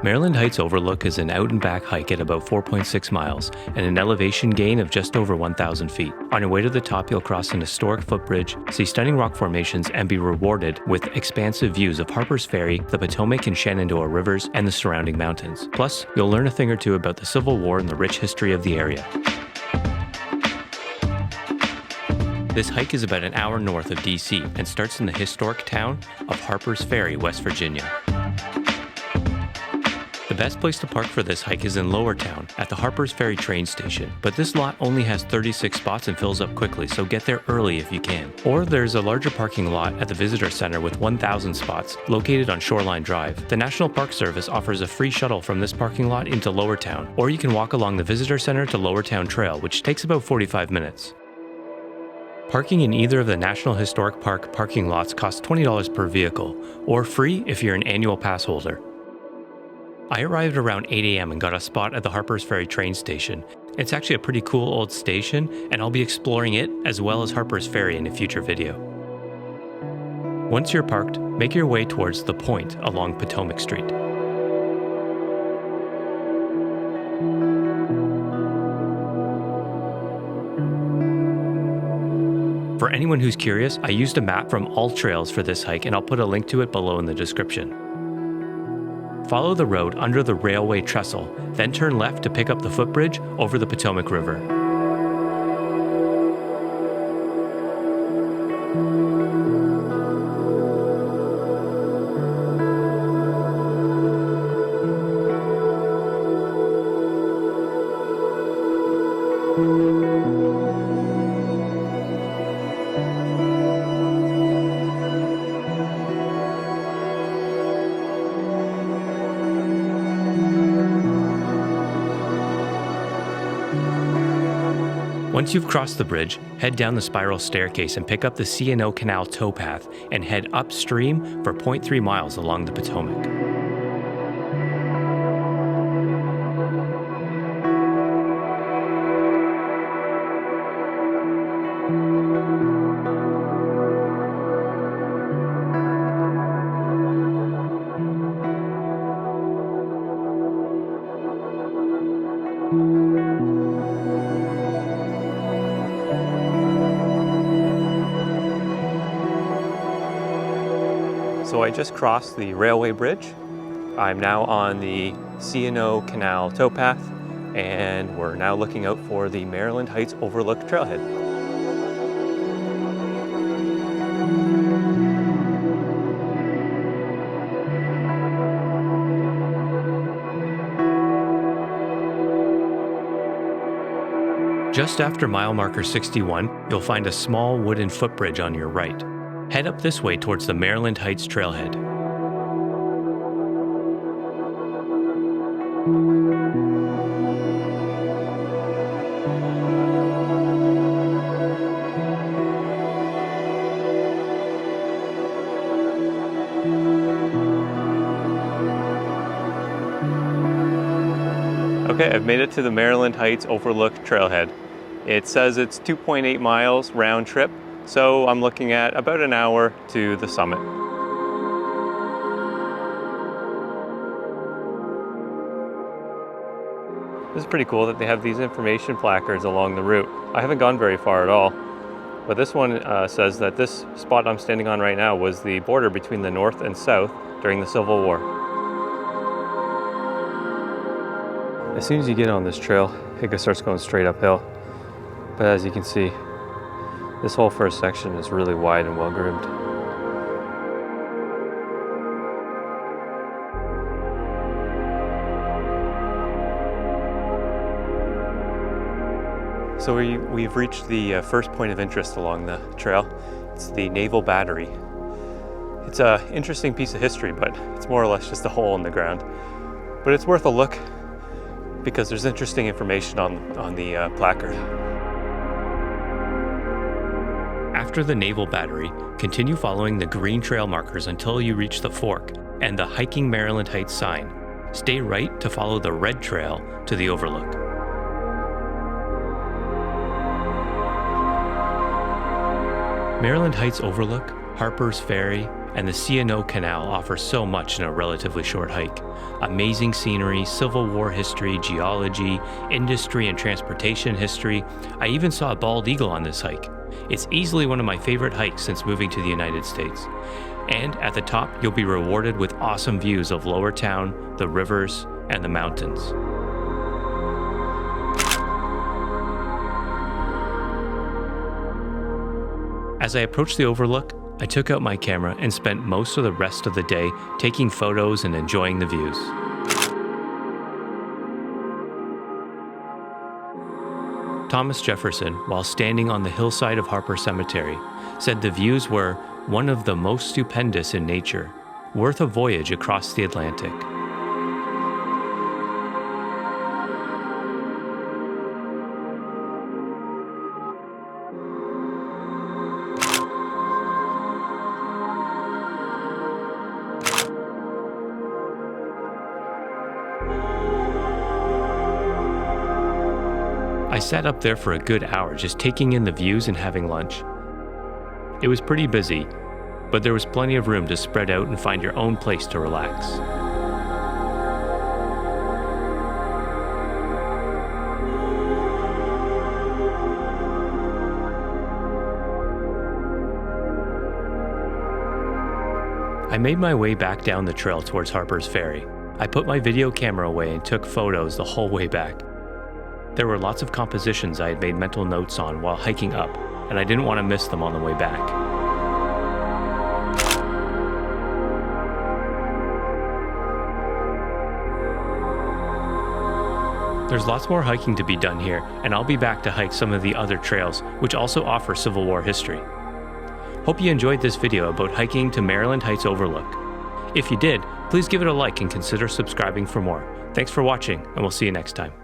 Maryland Heights Overlook is an out-and-back hike at about 4.6 miles and an elevation gain of just over 1,000 feet. On your way to the top, you'll cross an historic footbridge, see stunning rock formations, and be rewarded with expansive views of Harpers Ferry, the Potomac and Shenandoah Rivers, and the surrounding mountains. Plus, you'll learn a thing or two about the Civil War and the rich history of the area. This hike is about an hour north of DC and starts in the historic town of Harpers Ferry, West Virginia. The best place to park for this hike is in Lowertown at the Harpers Ferry train station, but this lot only has 36 spots and fills up quickly, so get there early if you can. Or there's a larger parking lot at the Visitor Center with 1,000 spots located on Shoreline Drive. The National Park Service offers a free shuttle from this parking lot into Lowertown, or you can walk along the Visitor Center to Lowertown Trail, which takes about 45 minutes. Parking in either of the National Historic Park parking lots costs $20 per vehicle, or free if you're an annual pass holder. I arrived around 8 a.m. and got a spot at the Harpers Ferry train station. It's actually a pretty cool old station, and I'll be exploring it as well as Harpers Ferry in a future video. Once you're parked, make your way towards the point along Potomac Street. For anyone who's curious, I used a map from AllTrails for this hike, and I'll put a link to it below in the description. Follow the road under the railway trestle, then turn left to pick up the footbridge over the Potomac River. Once you've crossed the bridge, head down the spiral staircase and pick up the C&O Canal Towpath and head upstream for 0.3 miles along the Potomac. So I just crossed the railway bridge. I'm now on the C&O Canal Towpath, and we're now looking out for the Maryland Heights Overlook Trailhead. Just after mile marker 61, you'll find a small wooden footbridge on your right. Head up this way towards the Maryland Heights Trailhead. Okay, I've made it to the Maryland Heights Overlook Trailhead. It says it's 2.8 miles round trip, so I'm looking at about an hour to the summit. This is pretty cool that they have these information placards along the route. I haven't gone very far at all, but this one says that this spot I'm standing on right now was the border between the North and South during the Civil War. As soon as you get on this trail, it starts going straight uphill. But as you can see, this whole first section is really wide and well groomed. So we've reached the first point of interest along the trail. It's the Naval Battery. It's an interesting piece of history, but it's more or less just a hole in the ground. But it's worth a look because there's interesting information on the placard. After the Naval Battery, continue following the green trail markers until you reach the fork and the Hiking Maryland Heights sign. Stay right to follow the red trail to the overlook. Maryland Heights Overlook, Harpers Ferry, and the C&O Canal offers so much in a relatively short hike. Amazing scenery, Civil War history, geology, industry and transportation history. I even saw a bald eagle on this hike. It's easily one of my favorite hikes since moving to the United States. And at the top, you'll be rewarded with awesome views of Lower Town, the rivers, and the mountains. As I approached the overlook, I took out my camera and spent most of the rest of the day taking photos and enjoying the views. Thomas Jefferson, while standing on the hillside of Harper Cemetery, said the views were one of the most stupendous in nature, worth a voyage across the Atlantic. I sat up there for a good hour just taking in the views and having lunch. It was pretty busy, but there was plenty of room to spread out and find your own place to relax. I made my way back down the trail towards Harpers Ferry. I put my video camera away and took photos the whole way back. There were lots of compositions I had made mental notes on while hiking up, and I didn't want to miss them on the way back. There's lots more hiking to be done here, and I'll be back to hike some of the other trails, which also offer Civil War history. Hope you enjoyed this video about hiking to Maryland Heights Overlook. If you did, please give it a like and consider subscribing for more. Thanks for watching, and we'll see you next time.